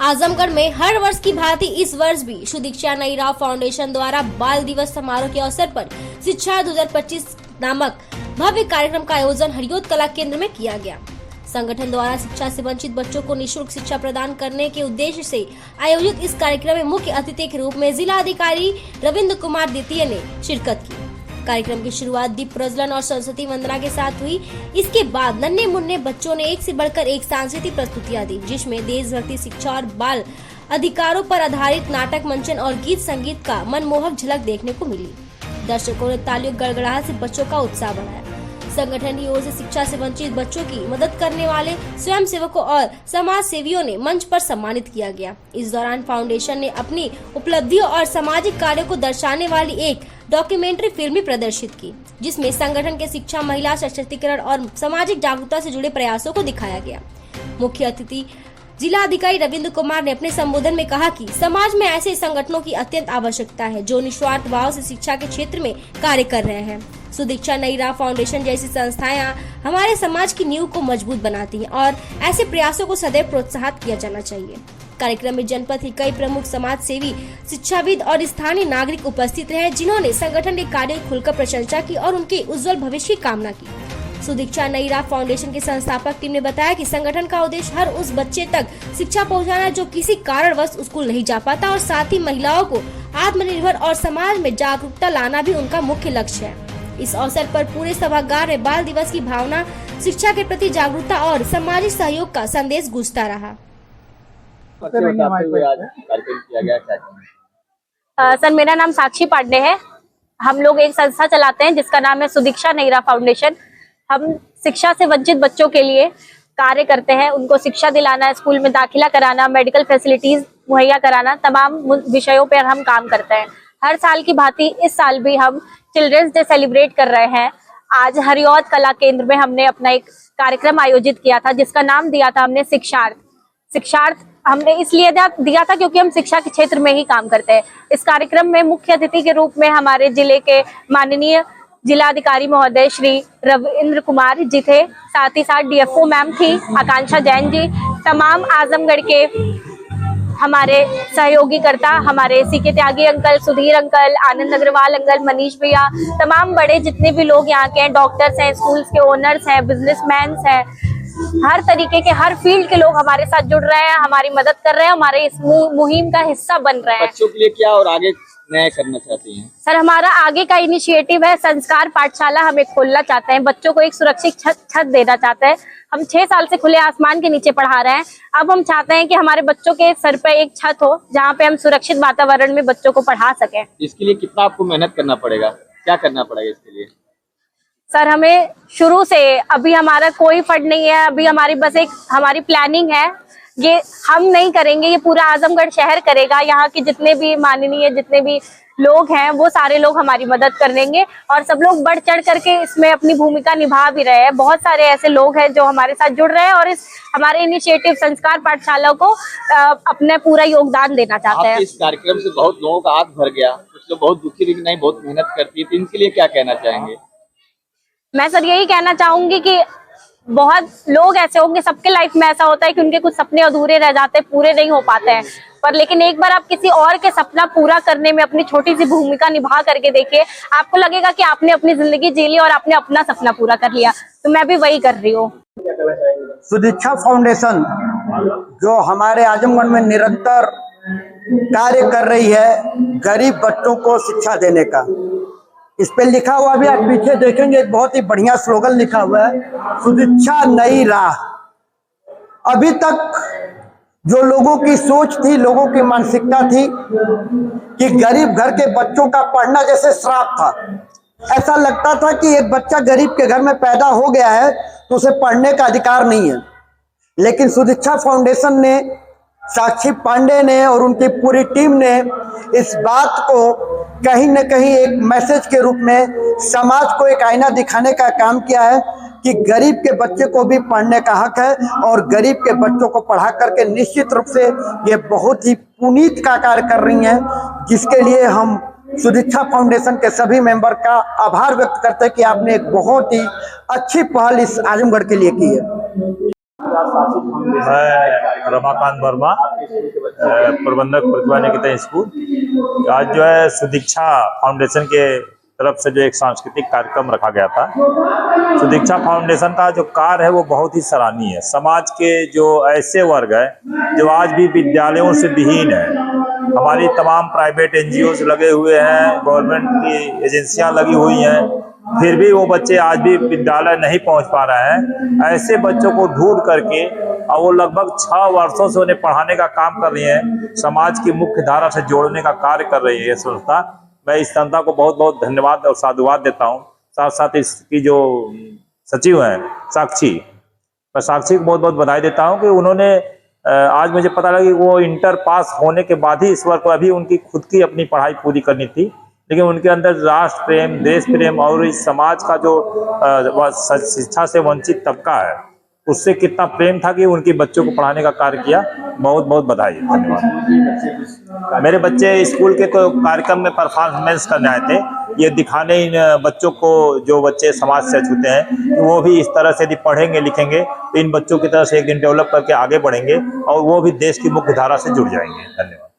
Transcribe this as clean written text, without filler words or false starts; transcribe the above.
आजमगढ़ में हर वर्ष की भांति इस वर्ष भी सुदीक्षा नईराव फाउंडेशन द्वारा बाल दिवस समारोह के अवसर पर शिक्षा 2025 नामक भव्य कार्यक्रम का आयोजन हरियोत कला केंद्र में किया गया। संगठन द्वारा शिक्षा से वंचित बच्चों को निःशुल्क शिक्षा प्रदान करने के उद्देश्य से आयोजित इस कार्यक्रम में मुख्य अतिथि के रूप में जिला अधिकारी रविंद्र कुमार द्वितीय ने शिरकत की। कार्यक्रम की शुरुआत दीप प्रज्वलन और सरस्वती वंदना के साथ हुई। इसके बाद नन्हे मुन्ने बच्चों ने एक से बढ़कर एक सांस्कृतिक प्रस्तुतियां दी, जिसमें देशभक्ति, शिक्षा और बाल अधिकारों पर आधारित नाटक, मंचन और गीत संगीत का मनमोहक झलक देखने को मिली। दर्शकों ने तालियों गड़गड़ाहट से बच्चों का उत्साह बढ़ाया। संगठन की ओर से शिक्षा से वंचित बच्चों की मदद करने वाले स्वयं सेवकों और समाज सेवियों ने मंच पर सम्मानित किया गया। इस दौरान फाउंडेशन ने अपनी उपलब्धियों और सामाजिक कार्यों को दर्शाने वाली एक डॉक्यूमेंट्री फिल्म भी प्रदर्शित की, जिसमें संगठन के शिक्षा, महिला सशक्तिकरण और सामाजिक जागरूकता से जुड़े प्रयासों को दिखाया गया। मुख्य अतिथि जिला अधिकारी रविंद्र कुमार ने अपने संबोधन में कहा कि समाज में ऐसे संगठनों की अत्यंत आवश्यकता है जो निस्वार्थ भाव से शिक्षा के क्षेत्र में कार्य कर रहे हैं। सुदीक्षा नईराव फाउंडेशन जैसी संस्थाएं हमारे समाज की नींव को मजबूत बनाती हैं और ऐसे प्रयासों को सदैव प्रोत्साहित किया जाना चाहिए। कार्यक्रम में जनपद के कई प्रमुख समाज सेवी, शिक्षाविद और स्थानीय नागरिक उपस्थित रहे, जिन्होंने संगठन के कार्यों की खुलकर प्रशंसा की और उनके उज्जवल भविष्य की कामना की। सुदीक्षा नईराव फाउंडेशन के संस्थापक टीम ने बताया कि संगठन का उद्देश्य हर उस बच्चे तक शिक्षा पहुंचाना जो किसी कारणवश स्कूल नहीं जा पाता और साथ ही महिलाओं को आत्मनिर्भर और समाज में जागरूकता लाना भी उनका मुख्य लक्ष्य है। इस अवसर पर पूरे सभागार में बाल दिवस की भावना, शिक्षा के प्रति जागरूकता और सामाजिक सहयोग का संदेश गूंजता रहा। सर, मेरा नाम साक्षी पांडे है। हम लोग एक संस्था चलाते हैं जिसका नाम है सुदीक्षा नईराव फाउंडेशन। हम शिक्षा से वंचित बच्चों के लिए कार्य करते हैं, उनको शिक्षा दिलाना, स्कूल में दाखिला कराना, मेडिकल फैसिलिटीज मुहैया कराना, तमाम विषयों पर हम काम करते हैं। हर साल की भांति इस साल भी हम चिल्ड्रंस डे सेलिब्रेट कर रहे हैं। आज हरियोत कला केंद्र में हमने अपना एक कार्यक्रम आयोजित किया था जिसका नाम दिया था हमने शिक्षार्थ हमने इसलिए दिया था क्योंकि हम शिक्षा के क्षेत्र में ही काम करते हैं। इस कार्यक्रम में मुख्य अतिथि के रूप में हमारे जिले के माननीय जिला अधिकारी महोदय श्री रविंद्र कुमार जी थे, साथ ही साथ डीएफओ मैम थी, आकांक्षा जैन जी, तमाम आजमगढ़ के हमारे सहयोगी करता, हमारे सीके त्यागी अंकल, सुधीर अंकल, आनंद अग्रवाल अंकल, मनीष भैया, तमाम बड़े जितने भी लोग यहाँ के हैं, डॉक्टर्स हैं, स्कूल्स के ओनर्स हैं, बिजनेसमैन हैं, हर तरीके के हर फील्ड के लोग हमारे साथ जुड़ रहे हैं, हमारी मदद कर रहे हैं, हमारे इस मुहिम का हिस्सा बन रहे हैं। बच्चों के लिए क्या और आगे नया करना चाहती हैं? सर, हमारा आगे का इनिशिएटिव है संस्कार पाठशाला। हमें खोलना चाहते हैं, बच्चों को एक सुरक्षित छत देना चाहते हैं। हम 6 साल से खुले आसमान के नीचे पढ़ा रहे हैं। अब हम चाहते हैं कि हमारे बच्चों के सर पे एक छत हो जहाँ पे हम सुरक्षित वातावरण में बच्चों को पढ़ा सकें। इसके लिए कितना आपको मेहनत करना पड़ेगा, क्या करना पड़ेगा इसके लिए? सर, हमें शुरू से अभी हमारा कोई फंड नहीं है, अभी हमारी बस एक हमारी प्लानिंग है। ये हम नहीं करेंगे, ये पूरा आजमगढ़ शहर करेगा। यहाँ के जितने भी माननीय जितने भी लोग हैं वो सारे लोग हमारी मदद कर देंगे और सब लोग बढ़ चढ़ करके इसमें अपनी भूमिका निभा भी रहे हैं। बहुत सारे ऐसे लोग हैं जो हमारे साथ जुड़ रहे हैं और इस हमारे इनिशिएटिव संस्कार पाठशाला को अपना पूरा योगदान देना चाहते हैं। इस कार्यक्रम से बहुत लोगों का हाथ भर गया, कुछ लोग बहुत दुखी भी नहीं, बहुत मेहनत करती है, तो इनके लिए क्या कहना चाहेंगे? मैं सर यही कहना चाहूंगी कि बहुत लोग ऐसे होंगे, सबके लाइफ में ऐसा होता है कि उनके कुछ सपने अधूरे रह जाते हैं, पूरे नहीं हो पाते हैं, पर लेकिन एक बार आप किसी और के सपना पूरा करने में अपनी छोटी सी भूमिका निभा करके देखिए, आपको लगेगा कि आपने अपनी जिंदगी जी ली और आपने अपना सपना पूरा कर लिया। तो मैं भी वही कर रही हूँ। सुदीक्षा फाउंडेशन जो हमारे आजमगढ़ में निरंतर कार्य कर रही है गरीब बच्चों को शिक्षा देने का, इस पे लिखा हुआ भी आप पीछे देखेंगे, एक बहुत ही बढ़िया स्लोगन लिखा हुआ है, सुदीक्षा नई राह। अभी तक जो लोगों की सोच थी, लोगों की मानसिकता थी कि गरीब घर के बच्चों का पढ़ना जैसे श्राप था। ऐसा लगता था कि एक बच्चा गरीब के घर में पैदा हो गया है तो उसे पढ़ने का अधिकार नहीं है। लेकिन सुदीक्षा फाउंडेशन ने, साक्षी पांडे ने और उनकी पूरी टीम ने इस बात को कहीं न कहीं एक मैसेज के रूप में समाज को एक आईना दिखाने का काम किया है कि गरीब के बच्चे को भी पढ़ने का हक है और गरीब के बच्चों को पढ़ा करके निश्चित रूप से ये बहुत ही पुनीत का कार्य कर रही हैं, जिसके लिए हम सुदीक्षा फाउंडेशन के सभी मेंबर का आभार व्यक्त करते हैं कि आपने एक बहुत ही अच्छी पहल इस आजमगढ़ के लिए की है। मैं रमाकांत वर्मा आपके स्कूल के बच्चे? प्रबंधक प्रतिभा निकेतन स्कूल। आज जो है सुदीक्षा फाउंडेशन के तरफ से जो एक सांस्कृतिक कार्यक्रम रखा गया था। सुदीक्षा फाउंडेशन का जो कार्य है वो बहुत ही सराहनीय है। समाज के जो ऐसे वर्ग है जो आज भी विद्यालयों से विहीन है, हमारी तमाम प्राइवेट एनजीओ लगे हुए हैं, गवर्नमेंट की एजेंसियां लगी हुई हैं, फिर भी वो बच्चे आज भी विद्यालय नहीं पहुंच पा रहे हैं। ऐसे बच्चों को ढूंढ करके और वो लगभग 6 वर्षों से उन्हें पढ़ाने का काम कर रही है, समाज की मुख्य धारा से जोड़ने का कार्य कर रही है ये संस्था। मैं इस संस्था को बहुत बहुत धन्यवाद और साधुवाद देता हूँ। साथ साथ इसकी जो सचिव हैं साक्षी, मैं साक्षी को बहुत बहुत बधाई देता हूँ कि उन्होंने आज मुझे पता लगा कि वो इंटर पास होने के बाद ही इस वर्ष को अभी उनकी खुद की अपनी पढ़ाई पूरी करनी थी, लेकिन उनके अंदर राष्ट्र प्रेम, देश प्रेम और इस समाज का जो शिक्षा से वंचित तबका है उससे कितना प्रेम था कि उनके बच्चों को पढ़ाने का कार्य किया। बहुत बहुत बधाई, धन्यवाद। मेरे बच्चे स्कूल के तो कार्यक्रम में परफॉर्मेंस करने आए थे, ये दिखाने इन बच्चों को जो बच्चे समाज से छूते हैं कि वो भी इस तरह से यदि पढ़ेंगे लिखेंगे तो इन बच्चों की तरह से एक दिन डेवलप करके आगे बढ़ेंगे और वो भी देश की मुख्य धारा से जुड़ जाएंगे। धन्यवाद।